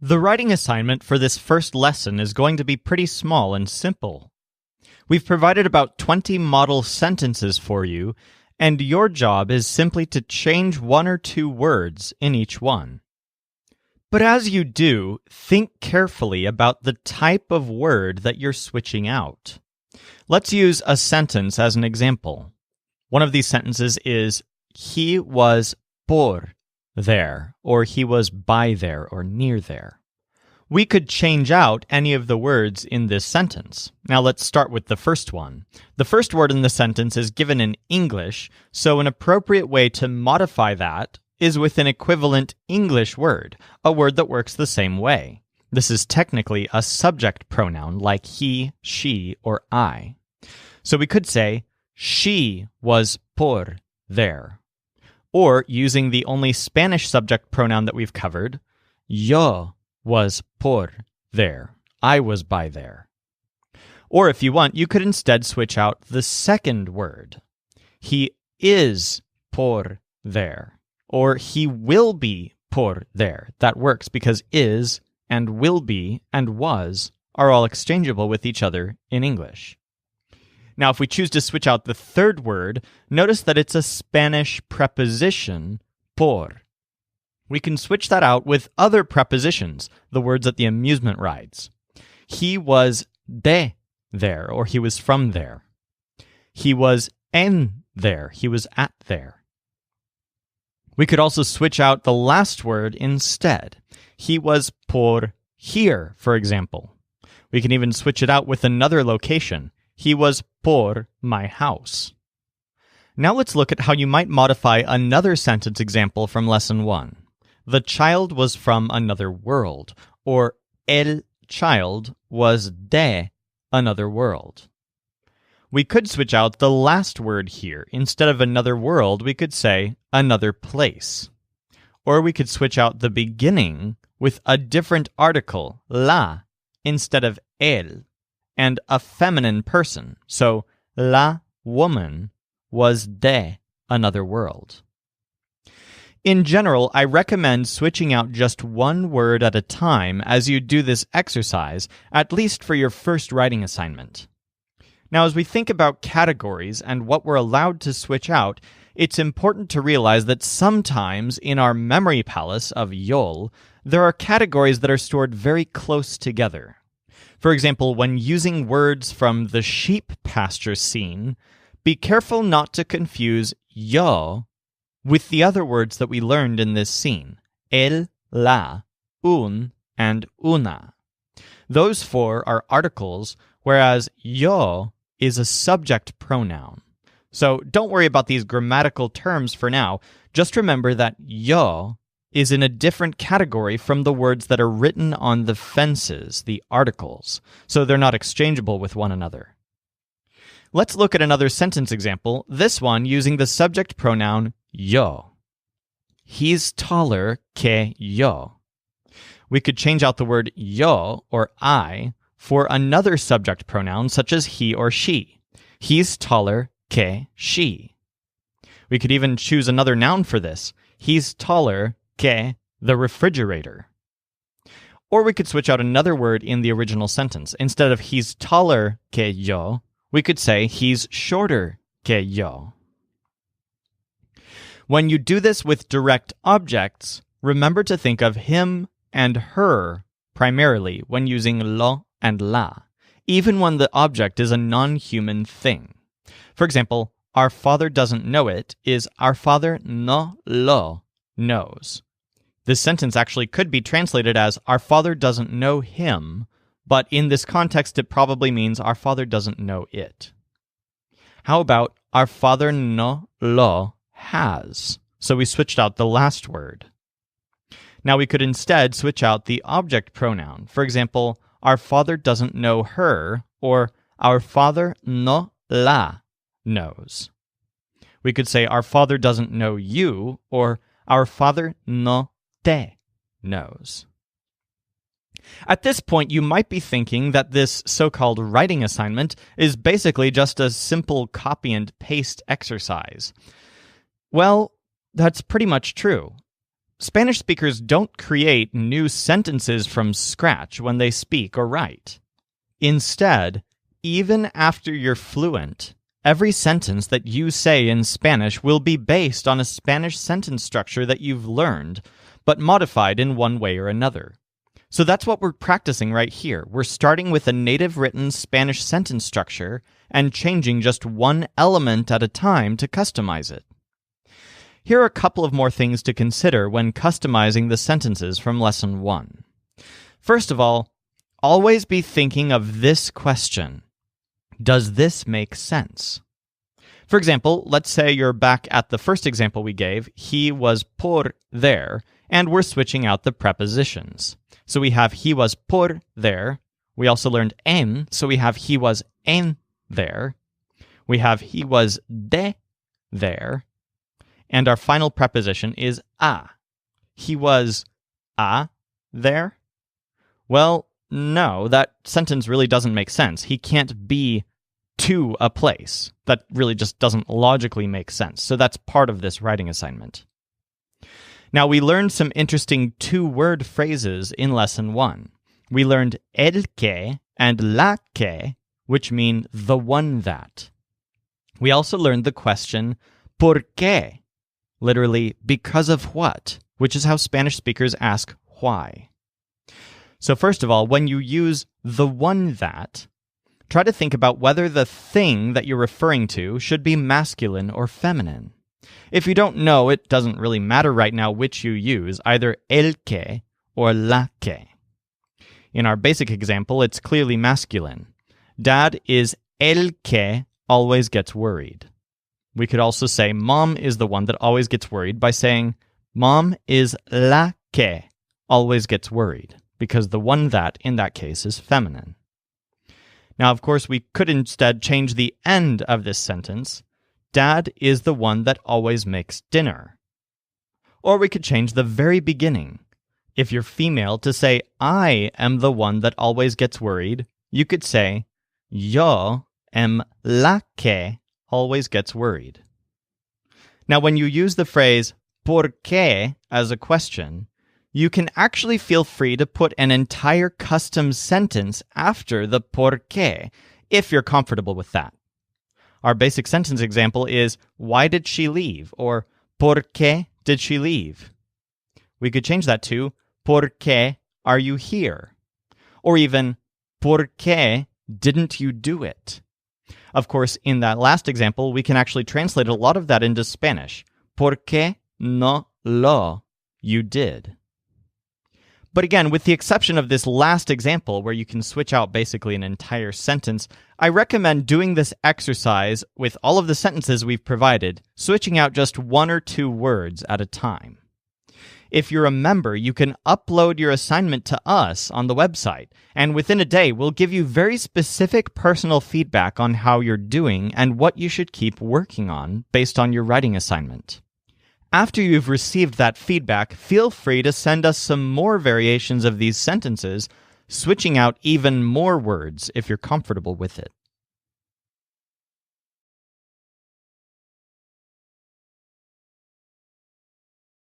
The writing assignment for this first lesson is going to be pretty small and simple. We've provided about 20 model sentences for you, and your job is simply to change one or two words in each one. But as you do, think carefully about the type of word that you're switching out. Let's use a sentence as an example. One of these sentences is, he was por there, or he was by there, or near there. We could change out any of the words in this sentence. Now let's start with the first one. The first word in the sentence is given in English, so an appropriate way to modify that is with an equivalent English word, a word that works the same way. This is technically a subject pronoun like he, she, or I. So we could say, she was por there. Or, using the only Spanish subject pronoun that we've covered, yo was por there. I was by there. Or if you want, you could instead switch out the second word. He is por there. Or he will be por there. That works because is and will be and was are all exchangeable with each other in English. Now, if we choose to switch out the third word, notice that it's a Spanish preposition, por. We can switch that out with other prepositions, the words at the amusement rides. He was de there, or he was from there. He was en there, he was at there. We could also switch out the last word instead. He was por here, for example. We can even switch it out with another location. He was por my house. Now let's look at how you might modify another sentence example from Lesson 1. The child was from another world, or el child was de another world. We could switch out the last word here. Instead of another world, we could say another place. Or we could switch out the beginning with a different article, la, instead of el, and a feminine person. So, la woman was de another world. In general, I recommend switching out just one word at a time as you do this exercise, at least for your first writing assignment. Now, as we think about categories and what we're allowed to switch out, it's important to realize that sometimes in our memory palace of YOL, there are categories that are stored very close together. For example, when using words from the sheep pasture scene, be careful not to confuse yo with the other words that we learned in this scene, el, la, un, and una. Those four are articles, whereas yo is a subject pronoun. So don't worry about these grammatical terms for now. Just remember that yo is in a different category from the words that are written on the fences, the articles, so they're not exchangeable with one another. Let's look at another sentence example, this one using the subject pronoun yo. He's taller que yo. We could change out the word yo, or I, for another subject pronoun such as he or she. He's taller que she. We could even choose another noun for this. He's taller que the refrigerator. Or we could switch out another word in the original sentence. Instead of he's taller que yo, we could say he's shorter que yo. When you do this with direct objects, remember to think of him and her primarily when using lo and la, even when the object is a non-human thing. For example, our father doesn't know it is our father no lo knows. This sentence actually could be translated as our father doesn't know him, but in this context it probably means our father doesn't know it. How about our father no lo has? So we switched out the last word. Now we could instead switch out the object pronoun. For example, our father doesn't know her, or our father no la knows. We could say our father doesn't know you, or our father no te knows. At this point, you might be thinking that this so-called writing assignment is basically just a simple copy and paste exercise. Well, that's pretty much true. Spanish speakers don't create new sentences from scratch when they speak or write. Instead, even after you're fluent, every sentence that you say in Spanish will be based on a Spanish sentence structure that you've learned, but modified in one way or another. So that's what we're practicing right here. We're starting with a native written Spanish sentence structure and changing just one element at a time to customize it. Here are a couple of more things to consider when customizing the sentences from Lesson 1. First of all, always be thinking of this question. Does this make sense? For example, let's say you're back at the first example we gave, he was por there, and we're switching out the prepositions. So we have he was por there. We also learned en, so we have he was en there. We have he was de there. And our final preposition is a. He was a there? Well, no, that sentence really doesn't make sense. He can't be to a place. That really just doesn't logically make sense. So that's part of this writing assignment. Now, we learned some interesting two-word phrases in Lesson 1. We learned el que and la que, which mean the one that. We also learned the question por qué, literally because of what, which is how Spanish speakers ask why. So first of all, when you use the one that, try to think about whether the thing that you're referring to should be masculine or feminine. If you don't know, it doesn't really matter right now which you use, either el que or la que. In our basic example, it's clearly masculine. Dad is el que always gets worried. We could also say mom is the one that always gets worried by saying mom is la que always gets worried, because the one that in that case is feminine. Now, of course, we could instead change the end of this sentence. Dad is the one that always makes dinner. Or we could change the very beginning. If you're female, to say I am the one that always gets worried, you could say yo am la que always gets worried. Now, when you use the phrase por qué as a question, you can actually feel free to put an entire custom sentence after the por qué, if you're comfortable with that. Our basic sentence example is, why did she leave? Or, por qué did she leave? We could change that to, por qué are you here? Or even, por qué didn't you do it? Of course, in that last example, we can actually translate a lot of that into Spanish. ¿Por qué no lo you did? But again, with the exception of this last example where you can switch out basically an entire sentence, I recommend doing this exercise with all of the sentences we've provided, switching out just one or two words at a time. If you're a member, you can upload your assignment to us on the website, and within a day, we'll give you very specific personal feedback on how you're doing and what you should keep working on based on your writing assignment. After you've received that feedback, feel free to send us some more variations of these sentences, switching out even more words if you're comfortable with it.